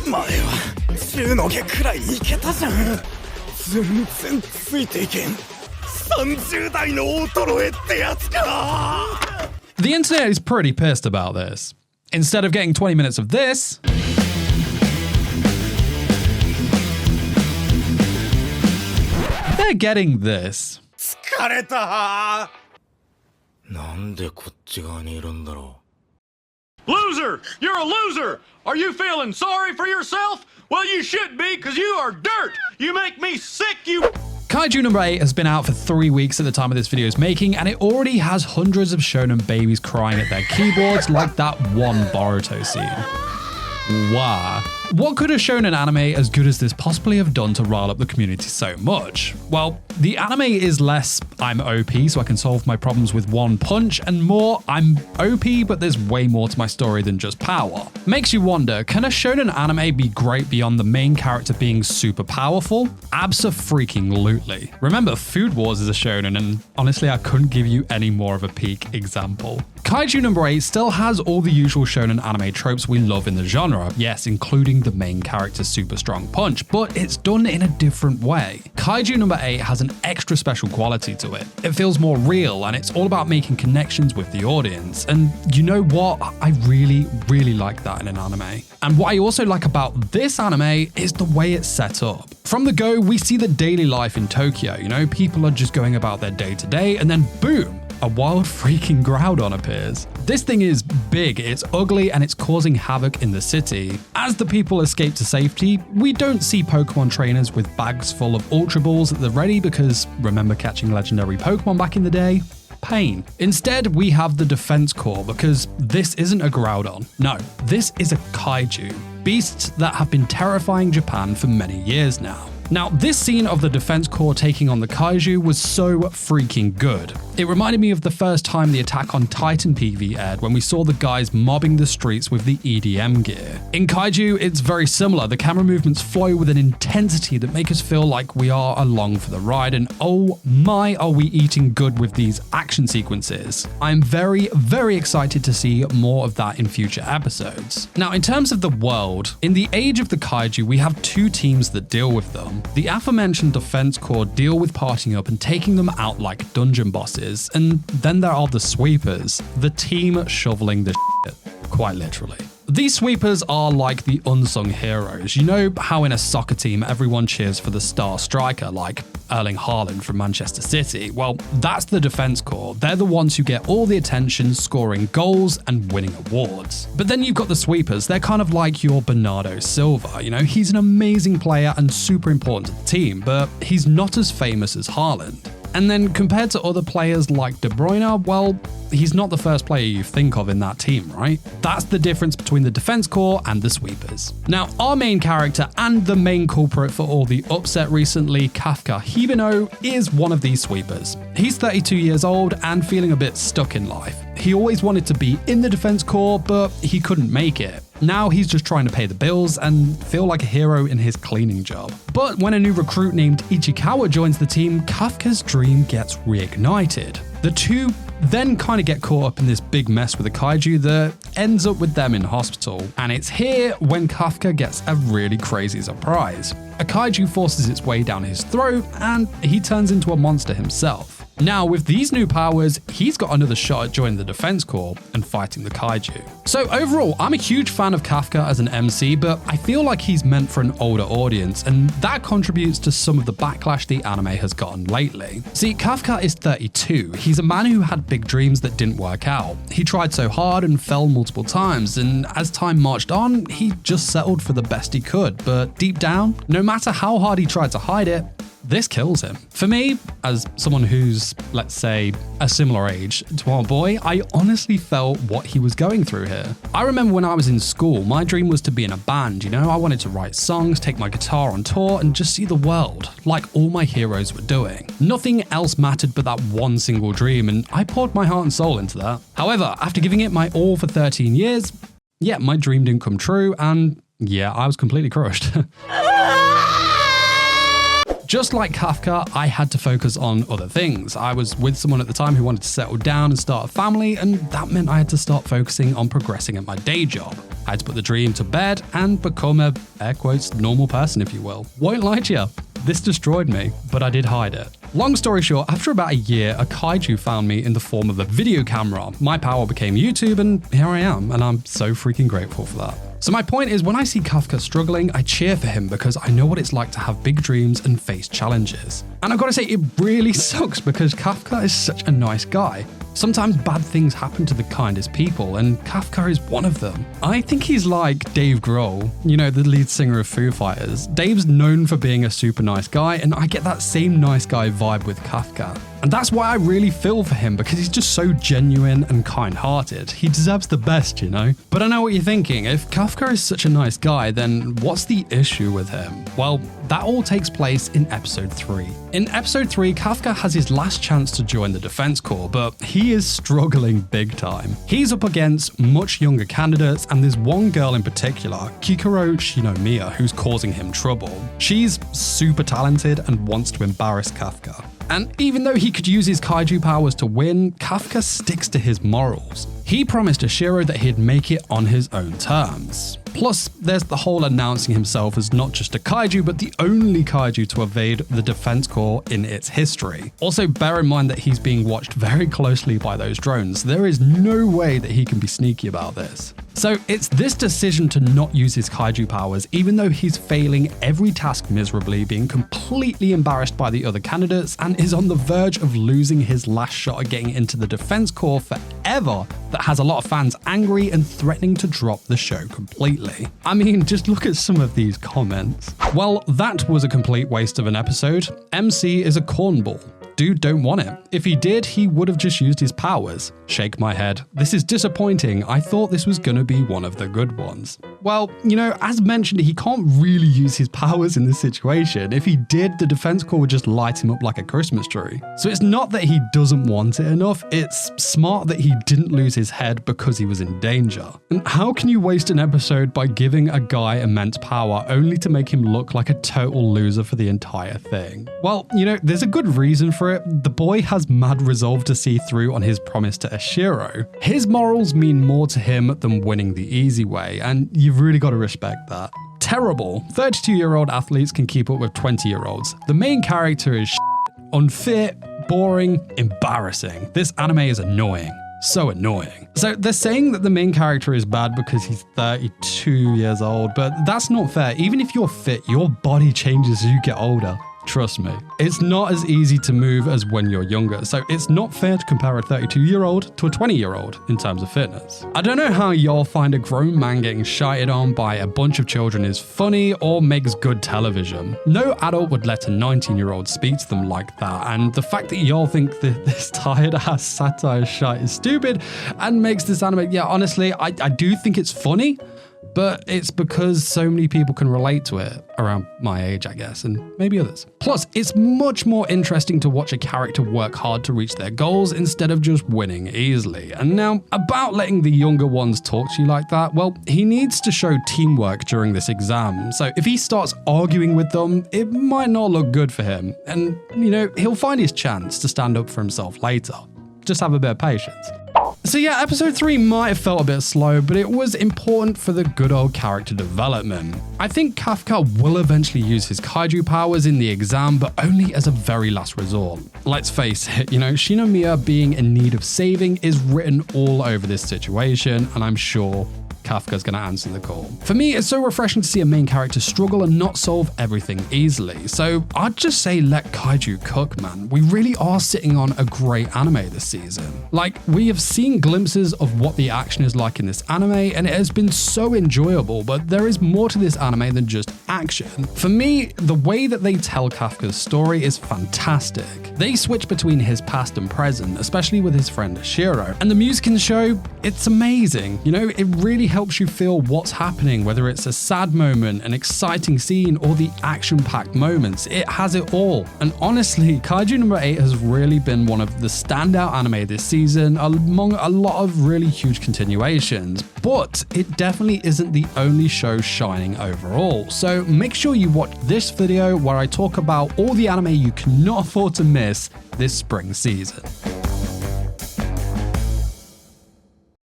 前は中の下くらいいけたじゃん。全然ついていけん。30代の衰えってやつか。 The internet is pretty pissed about this. Instead of getting 20 minutes of this, they're getting this. 疲れた。なんでこっち側にいるんだろう。 Loser! You're a loser! Are you feeling sorry for yourself? Well, you should be, because you are dirt! You make me sick, you... Kaiju No.8 has been out for 3 weeks at the time of this video's making, and it already has hundreds of shonen babies crying at their keyboards like that one Boruto scene. Wow. What could a shonen anime as good as this possibly have done to rile up the community so much? Well, the anime is less I'm OP so I can solve my problems with one punch, and more I'm OP but there's way more to my story than just power. Makes you wonder, can a shonen anime be great beyond the main character being super powerful? Abso-freaking-lutely. Remember, Food Wars is a shonen, and honestly I couldn't give you any more of a peak example. Kaiju No.8 still has all the usual shonen anime tropes we love in the genre, yes, including the main character's super strong punch, but it's done in a different way. Kaiju No.8 has an extra special quality to it. It feels more real, and it's all about making connections with the audience. And you know what? I really like that in an anime. And what I also like about this anime is the way it's set up. From the go, we see the daily life in Tokyo, you know, people are just going about their day to day, and then boom, a wild freaking Groudon appears. This thing is big, it's ugly, and it's causing havoc in the city. As the people escape to safety, we don't see Pokemon trainers with bags full of Ultra Balls at the ready because remember catching legendary Pokemon back in the day? Pain. Instead, we have the Defense Corps because this isn't a Groudon. No, this is a Kaiju. Beasts that have been terrifying Japan for many years now. Now, this scene of the Defense Corps taking on the Kaiju was so freaking good. It reminded me of the first time the Attack on Titan PV aired when we saw the guys mobbing the streets with the EDM gear. In Kaiju, it's very similar. The camera movements flow with an intensity that make us feel like we are along for the ride, and oh my, are we eating good with these action sequences. I'm very excited to see more of that in future episodes. Now, in terms of the world, in the age of the Kaiju, we have 2 teams that deal with them. The aforementioned Defense Corps deal with partying up and taking them out like dungeon bosses, and then there are the Sweepers, the team shoveling the shit, quite literally. These sweepers are like the unsung heroes. You know how in a soccer team everyone cheers for the star striker like Erling Haaland from Manchester City? Well, that's the Defense Corps. They're the ones who get all the attention, scoring goals and winning awards. But then you've got the sweepers. They're kind of like your Bernardo Silva. You know, he's an amazing player and super important to the team, but he's not as famous as Haaland. And then compared to other players like De Bruyne, well, he's not the first player you think of in that team, right? That's the difference between the Defense Corps and the Sweepers. Now, our main character and the main culprit for all the upset recently, Kafka Hibino, is one of these Sweepers. He's 32 years old and feeling a bit stuck in life. He always wanted to be in the Defense Corps, but he couldn't make it. Now he's just trying to pay the bills and feel like a hero in his cleaning job. But when a new recruit named Ichikawa joins the team, Kafka's dream gets reignited. The two then kind of get caught up in this big mess with a kaiju that ends up with them in hospital. And it's here when Kafka gets a really crazy surprise. A kaiju forces its way down his throat and he turns into a monster himself. Now, with these new powers, he's got another shot at joining the Defense Corps and fighting the Kaiju. So overall, I'm a huge fan of Kafka as an MC, but I feel like he's meant for an older audience, and that contributes to some of the backlash the anime has gotten lately. See, Kafka is 32. He's a man who had big dreams that didn't work out. He tried so hard and fell multiple times, and as time marched on, he just settled for the best he could. But deep down, no matter how hard he tried to hide it, this kills him. For me, as someone who's, let's say, a similar age to our boy, I honestly felt what he was going through here. I remember when I was in school, my dream was to be in a band, you know? I wanted to write songs, take my guitar on tour, and just see the world, like all my heroes were doing. Nothing else mattered but that one single dream, and I poured my heart and soul into that. However, after giving it my all for 13 years, yeah, my dream didn't come true, and yeah, I was completely crushed. Just like Kafka, I had to focus on other things. I was with someone at the time who wanted to settle down and start a family, and that meant I had to start focusing on progressing at my day job. I had to put the dream to bed and become a, air quotes, normal person, if you will. Won't lie to you, this destroyed me, but I did hide it. Long story short, after about a year, a kaiju found me in the form of a video camera. My power became YouTube, and here I am, and I'm so freaking grateful for that. So my point is, when I see Kafka struggling, I cheer for him because I know what it's like to have big dreams and face challenges. And I've got to say, it really sucks because Kafka is such a nice guy. Sometimes bad things happen to the kindest people, and Kafka is one of them. I think he's like Dave Grohl, you know, the lead singer of Foo Fighters. Dave's known for being a super nice guy, and I get that same nice guy vibe with Kafka. And that's why I really feel for him, because he's just so genuine and kind-hearted. He deserves the best, you know? But I know what you're thinking. If Kafka is such a nice guy, then what's the issue with him? Well, that all takes place in episode 3. In episode 3, Kafka has his last chance to join the Defense Corps, but he is struggling big time. He's up against much younger candidates, and there's one girl in particular, Kikoro Shinomiya, who's causing him trouble. She's super talented and wants to embarrass Kafka. And even though he could use his kaiju powers to win, Kafka sticks to his morals. He promised Ashiro that he'd make it on his own terms. Plus, there's the whole announcing himself as not just a kaiju, but the only kaiju to evade the Defense Corps in its history. Also, bear in mind that he's being watched very closely by those drones. There is no way that he can be sneaky about this. So it's this decision to not use his kaiju powers, even though he's failing every task miserably, being completely embarrassed by the other candidates, and is on the verge of losing his last shot at getting into the Defense Corps forever, that has a lot of fans angry and threatening to drop the show completely. I mean, just look at some of these comments. Well, that was a complete waste of an episode. MC is a cornball. Dude don't want it. If he did, he would have just used his powers. Shake my head. This is disappointing. I thought this was gonna be one of the good ones. Well, you know, as mentioned, he can't really use his powers in this situation. If he did, the Defense Corps would just light him up like a Christmas tree. So it's not that he doesn't want it enough, it's smart that he didn't lose his head because he was in danger. And how can you waste an episode by giving a guy immense power only to make him look like a total loser for the entire thing? Well, you know, there's a good reason for it. The boy has mad resolve to see through on his promise to Ashiro. His morals mean more to him than winning the easy way, and you've really got to respect that. Terrible. 32-year-old athletes can keep up with 20-year-olds. The main character is unfit, boring, embarrassing. This anime is annoying. So annoying. So they're saying that the main character is bad because he's 32 years old, but that's not fair. Even if you're fit, your body changes as you get older. Trust me. It's not as easy to move as when you're younger, so it's not fair to compare a 32-year-old to a 20-year-old in terms of fitness. I don't know how y'all find a grown man getting shited on by a bunch of children is funny or makes good television. No adult would let a 19-year-old speak to them like that, and the fact that y'all think that this tired-ass satire shite is stupid and makes this anime, yeah, honestly, I do think it's funny, but it's because so many people can relate to it around my age, I guess, and maybe others. Plus, it's much more interesting to watch a character work hard to reach their goals instead of just winning easily. And now, about letting the younger ones talk to you like that, well, he needs to show teamwork during this exam. So if he starts arguing with them, it might not look good for him. And, you know, he'll find his chance to stand up for himself later. Just have a bit of patience. So yeah, episode 3 might have felt a bit slow, but it was important for the good old character development. I think Kafka will eventually use his kaiju powers in the exam, but only as a very last resort. Let's face it, you know, Shinomiya being in need of saving is written all over this situation, and I'm sure Kafka's gonna answer the call. For me, it's so refreshing to see a main character struggle and not solve everything easily. So I'd just say let Kaiju cook, man. We really are sitting on a great anime this season. Like, we have seen glimpses of what the action is like in this anime, and it has been so enjoyable, but there is more to this anime than just action. For me, the way that they tell Kafka's story is fantastic. They switch between his past and present, especially with his friend Ashiro. And the music in the show, it's amazing. You know, it really helps you feel what's happening, whether it's a sad moment, an exciting scene, or the action-packed moments. It has it all. And honestly, Kaiju No.8 has really been one of the standout anime this season, among a lot of really huge continuations. But it definitely isn't the only show shining overall. So make sure you watch this video where I talk about all the anime you cannot afford to miss this spring season.